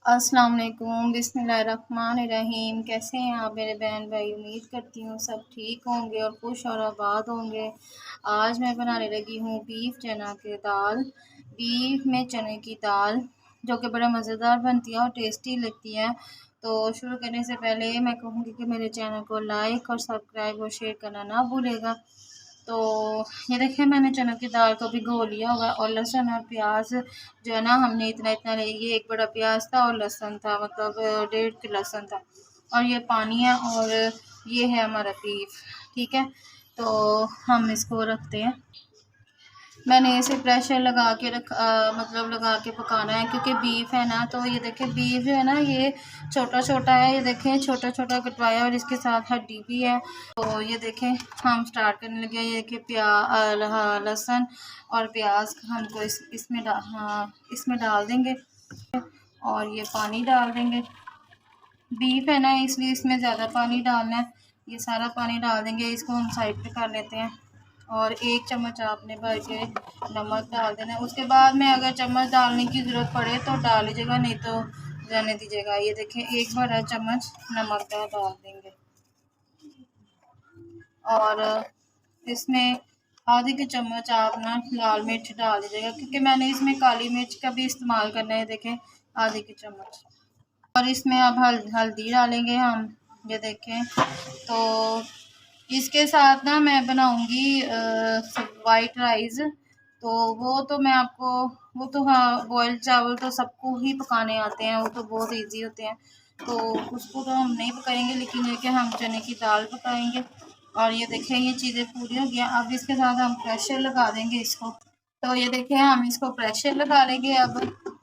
अस्सलाम वालेकुम, बिस्मिल्लाहिर्रहमानिर्रहीम। कैसे हैं आप मेरे बहन भाई? उम्मीद करती हूँ सब ठीक होंगे और खुश और आबाद होंगे। आज मैं बनाने लगी हूँ बीफ चना की दाल। बीफ में चने की दाल जो कि बड़ा मज़ेदार बनती है और टेस्टी लगती है। तो शुरू करने से पहले मैं कहूँगी कि मेरे चैनल को लाइक और सब्सक्राइब और शेयर करना ना भूलेगा। तो ये देखिए मैंने चनों की दाल को भिगो लिया होगा और लहसुन और प्याज जो है ना हमने इतना इतना ये एक बड़ा प्याज था और लहसुन था, मतलब 1.5 लहसुन था और ये पानी है और ये है हमारा बीफ। ठीक है, तो हम इसको रखते हैं। मैंने इसे प्रेशर लगा के मतलब लगा के पकाना है क्योंकि बीफ है ना। तो ये देखें बीफ जो है ना ये छोटा छोटा है, ये देखें छोटा छोटा कटवाया और इसके साथ हड्डी भी है। तो ये देखें हम स्टार्ट करने लगे। ये देखें लहसुन और प्याज हमको इसमें डाल देंगे और ये पानी डाल देंगे। बीफ है ना इसलिए इसमें ज़्यादा पानी डालना है। ये सारा पानी डाल देंगे, इसको हम साइड पे कर लेते हैं। और 1 चम्मच आपने भर के नमक डाल देना है। उसके बाद में अगर चम्मच डालने की ज़रूरत पड़े तो डाल लीजिएगा, नहीं तो रहने दीजिएगा। ये देखें 1 बड़ा चम्मच नमक का डाल देंगे और इसमें आधे के चम्मच आप ना लाल मिर्च डाल दीजिएगा क्योंकि मैंने इसमें काली मिर्च का भी इस्तेमाल करना है। देखें आधे के चम्मच। और इसमें अब हल्दी डालेंगे हम। ये देखें तो इसके साथ ना मैं बनाऊंगी वाइट राइस। तो वो तो मैं आपको वो तो हाँ बॉयल चावल तो सबको ही पकाने आते हैं, वो तो बहुत इजी होते हैं। तो उसको तो हम नहीं पकाएंगे, लेकिन ये कि हम चने की दाल पकाएंगे। और ये देखें ये चीज़ें पूरी हो गई। अब इसके साथ हम प्रेशर लगा देंगे इसको। तो ये देखें हम इसको प्रेशर लगा लेंगे अब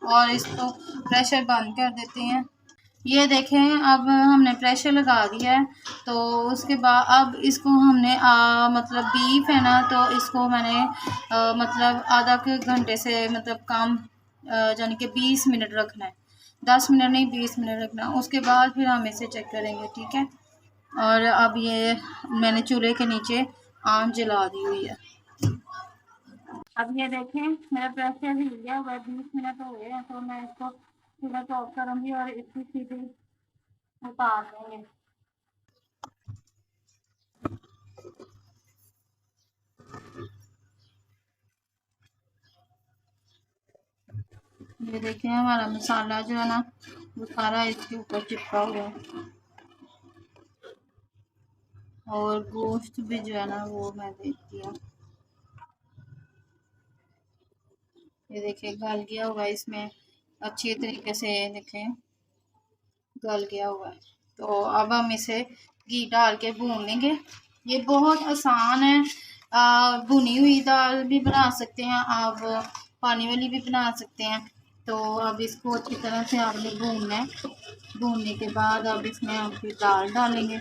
और इसको प्रेशर बंद कर देते हैं। ये देखें अब हमने प्रेशर लगा दिया है। तो उसके बाद अब इसको हमने मतलब बीफ है ना, तो इसको मैंने मतलब आधा के घंटे से मतलब कम यानी कि 20 मिनट रखना है। 10 मिनट नहीं 20 मिनट रखना। उसके बाद फिर हम इसे चेक करेंगे। ठीक है, और अब ये मैंने चूल्हे के नीचे आंच जला दी हुई है। अब ये देखें मेरा प्रेशर हिल गया हुआ 20 मिनट हो गए हैं। तो मैं इसको चूल्हा तो ऑफ करूँगी और इसकी सीटी उतार देंगे। ये देखें हमारा मसाला जो है ना वो सारा इसके ऊपर चिपका हुआ है और गोश्त भी जो है ना वो मैं देखती हूँ। ये देखिए गल गया होगा इसमें अच्छी तरीके से। देखें गल गया हुआ है। तो अब हम इसे घी डाल के भून लेंगे। ये बहुत आसान है। भुनी हुई दाल भी बना सकते हैं आप, पानी वाली भी बना सकते हैं। तो अब इसको अच्छी तरह से आपने भूनना है। भूनने के बाद अब इसमें हम फिर दाल डालेंगे।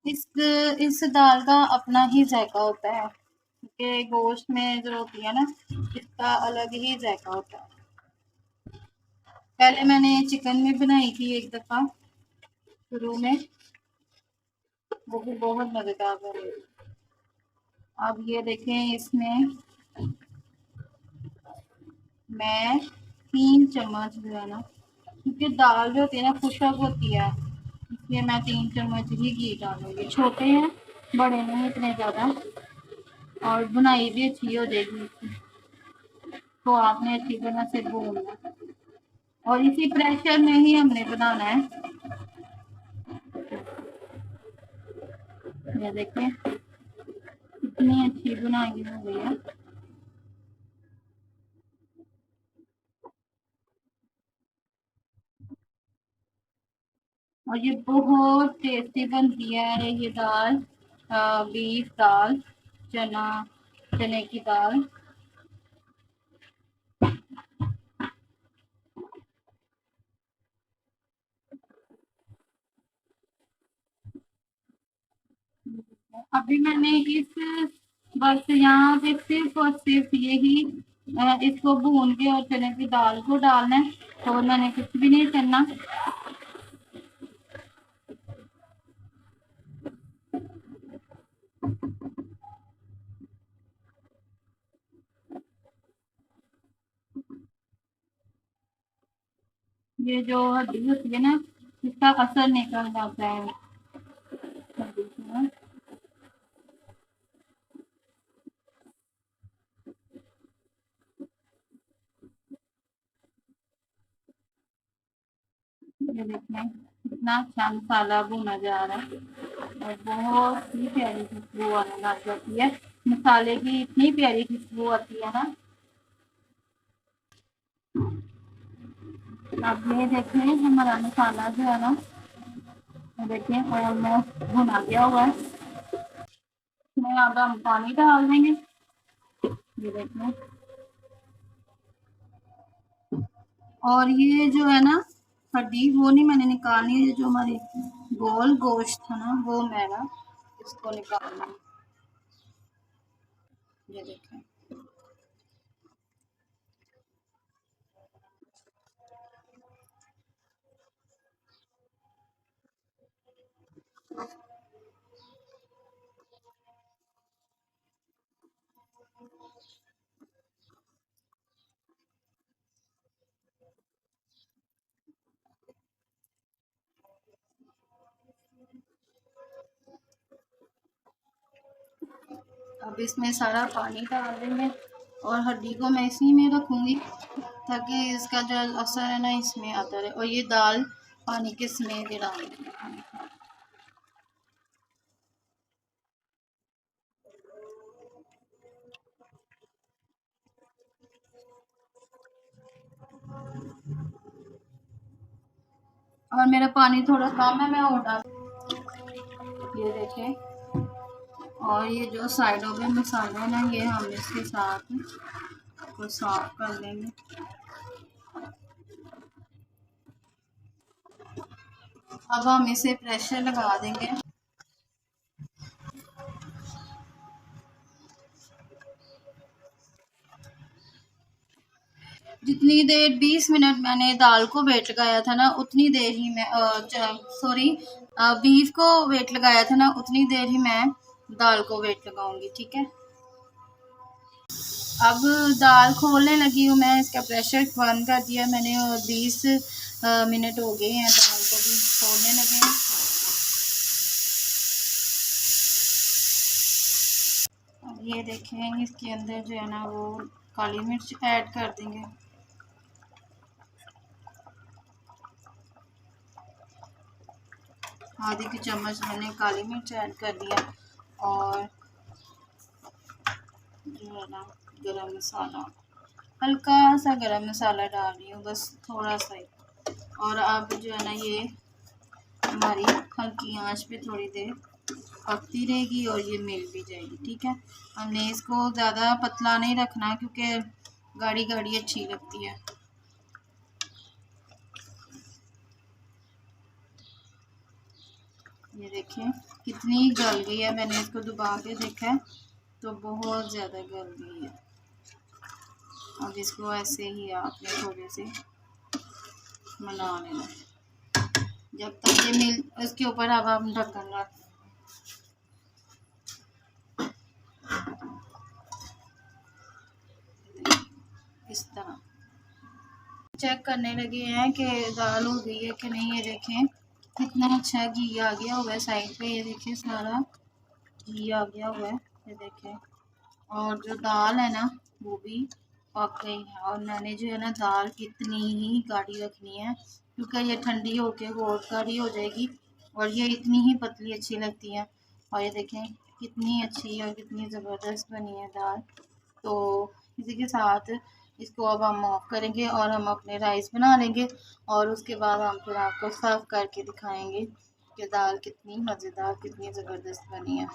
इस दाल का अपना ही जायका होता है क्योंकि गोश्त में जो होती है ना इसका अलग ही जायका होता है। पहले मैंने चिकन में बनाई थी एक दफ़ा शुरू में, वो भी बहुत मज़ेदार बनी। अब ये देखें इसमें मैं 3 चम्मच जो है ना, क्योंकि दाल जो होती है ना खुशक होती है, इसलिए मैं 3 चम्मच ही घी डालूंगी। छोटे हैं बड़े नहीं इतने ज़्यादा, और बुनाई भी अच्छी हो जाएगी इसकी। तो आपने अच्छी तरह से भूनना है और इसी प्रेशर में ही हमने बनाना है। ये देखें कितनी अच्छी बुनाई हो गई है। और ये बहुत टेस्टी बनती है ये दाल, बीफ दाल, चना चने की दाल। अभी मैंने इस बस यहाँ पे सिर्फ और सिर्फ यही इसको भून के और चने की दाल को डालना है और मैंने कुछ भी नहीं करना। ये जो हड्डी होती है ना, इसका असर निकल जाता है हड्डी से ना। ये देखें कितना अच्छा मसाला भुना जा रहा है और बहुत ही प्यारी खुशबू आने लग जाती है। मसाले की इतनी प्यारी खुशबू आती है ना। अब ये देखें हमारा मसाला जो है ना, देखें ऑलमोस्ट भुना गया हुआ है। इसमें अब हम पानी डाल देंगे। ये देखें, और ये जो है ना हड्डी वो नहीं मैंने निकालनी है, जो हमारी गोल गोश्त था ना वो मैं ना इसको निकालना है। ये देखें, अब इसमें सारा पानी डाल देंगे और हड्डी को मैं इसी में रखूँगी ताकि इसका जो असर है ना इसमें आता रहे। और ये दाल पानी के समेत ही डाल देंगे। और मेरा पानी थोड़ा कम है, मैं और डाल। ये देखें, और ये जो साइडों पे मसाले है ना ये हम इसके साथ को साफ कर लेंगे। अब हम इसे प्रेशर लगा देंगे। जितनी देर 20 मिनट मैंने दाल को वेट लगाया था ना उतनी देर ही मैं सॉरी बीफ को वेट लगाया था ना उतनी देर ही मैं दाल को वेट लगाऊंगी। ठीक है, अब दाल खोलने लगी हूँ मैं, इसका प्रेशर बंद कर दिया मैंने और 20 मिनट हो गए हैं, दाल को भी खोलने लगे हैं। अब ये देखें इसके अंदर जो है ना वो काली मिर्च ऐड कर देंगे। आधी की चम्मच मैंने काली मिर्च ऐड कर दिया और जो है ना गरम मसाला, हल्का सा गरम मसाला डाल रही हूँ बस थोड़ा सा ही। और अब जो है ना ये हमारी हल्की आंच पे थोड़ी देर पकती रहेगी और ये मिल भी जाएगी। ठीक है, हमने इसको ज़्यादा पतला नहीं रखना क्योंकि गाढ़ी गाढ़ी अच्छी लगती है। ये देखें कितनी गल गई है, मैंने इसको दबा के देखा है तो बहुत ज़्यादा गल गई है। अब इसको ऐसे ही आपने थोड़े से मिला लेना जब तक ये मिल। इसके ऊपर अब हम ढक्कन रख इस तरह चेक करने लगे हैं कि दाल हो गई है कि नहीं। ये देखें कितना अच्छा घी आ गया हुआ है साइड पे, ये देखें सारा घी आ गया हुआ है। ये देखें, और जो दाल है ना वो भी पक गई है। और मैंने जो है ना दाल इतनी ही गाढ़ी रखनी है क्योंकि ये ठंडी होके और गाढ़ी हो जाएगी और ये इतनी ही पतली अच्छी लगती है। और ये देखें कितनी अच्छी और कितनी ज़बरदस्त बनी है दाल। तो इसी के साथ इसको अब हम ऑफ करेंगे और हम अपने राइस बना लेंगे और उसके बाद हम फिर आपको सर्व करके दिखाएंगे कि दाल कितनी मज़ेदार कितनी ज़बरदस्त बनी है।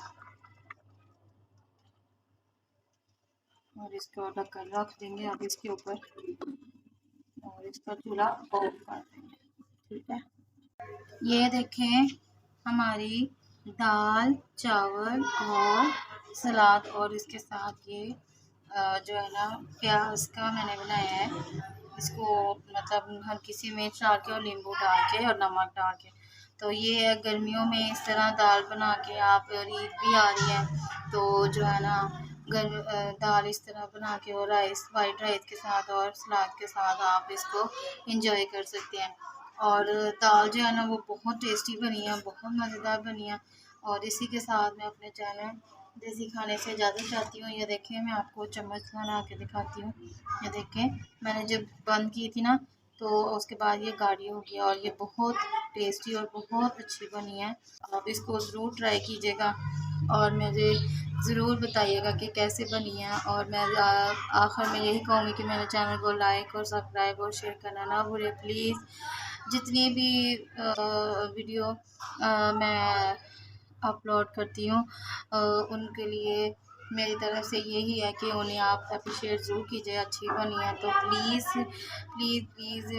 और इसको ढक्कन रख देंगे अब इसके ऊपर और इसका चूल्हा ऑफ कर देंगे। ठीक है, ये देखें हमारी दाल चावल और सलाद और इसके साथ ये जो है ना प्याज का मैंने बनाया है, इसको मतलब हल्की सी मिर्च डाल के और नींबू डाल के और नमक डाल के। तो ये गर्मियों में इस तरह दाल बना के आप, और ईद भी आ रही है तो जो है ना दाल इस तरह बना के और वाइट राइस के साथ और सलाद के साथ आप इसको इंजॉय कर सकते हैं। और दाल जो है ना वो बहुत टेस्टी बनी है, बहुत मज़ेदार बनी है। और इसी के साथ मैं अपने चैनल देसी खाने से इजाज़त चाहती हूँ। ये देखें, मैं आपको चम्मच बना के दिखाती हूँ। ये देखें, मैंने जब बंद की थी ना तो उसके बाद ये गाढ़ी हो गया और ये बहुत टेस्टी और बहुत अच्छी बनी है। आप इसको ज़रूर ट्राई कीजिएगा और मुझे ज़रूर बताइएगा कि कैसे बनी है। और मैं आखिर में यही कहूँगी कि मेरे चैनल को लाइक और सब्सक्राइब और शेयर करना ना भूलें प्लीज़। जितनी भी वीडियो मैं अपलोड करती हूँ उनके लिए मेरी तरफ से यही है कि उन्हें आप अप्रिशिएट ज़रूर कीजिए। अच्छी बनी है तो प्लीज़ प्लीज़ प्लीज़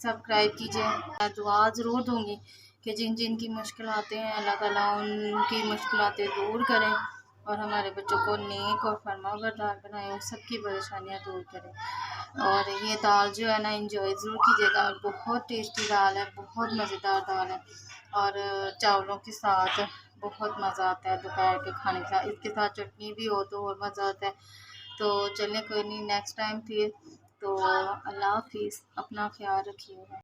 सब्सक्राइब कीजिए। मैं दुआ ज़रूर दूँगी कि जिन जिन की मुश्किलातें हैं अल्लाह ताला उनकी मुश्किलातें दूर करें और हमारे बच्चों को नेक और फरमाबरदार बनाए और सबकी परेशानियाँ दूर करें। और ये दाल जो है ना इंजॉय ज़रूर कीजिएगा और बहुत टेस्टी दाल है, बहुत मज़ेदार दाल है। और चावलों के साथ बहुत मज़ा आता है, दोपहर के खाने के साथ इसके साथ चटनी भी हो तो और मज़ा आता है। तो चलें, कोई नहीं, नेक्स्ट टाइम फिर। तो अल्लाह हाफ़िज़, अपना ख्याल रखिएगा।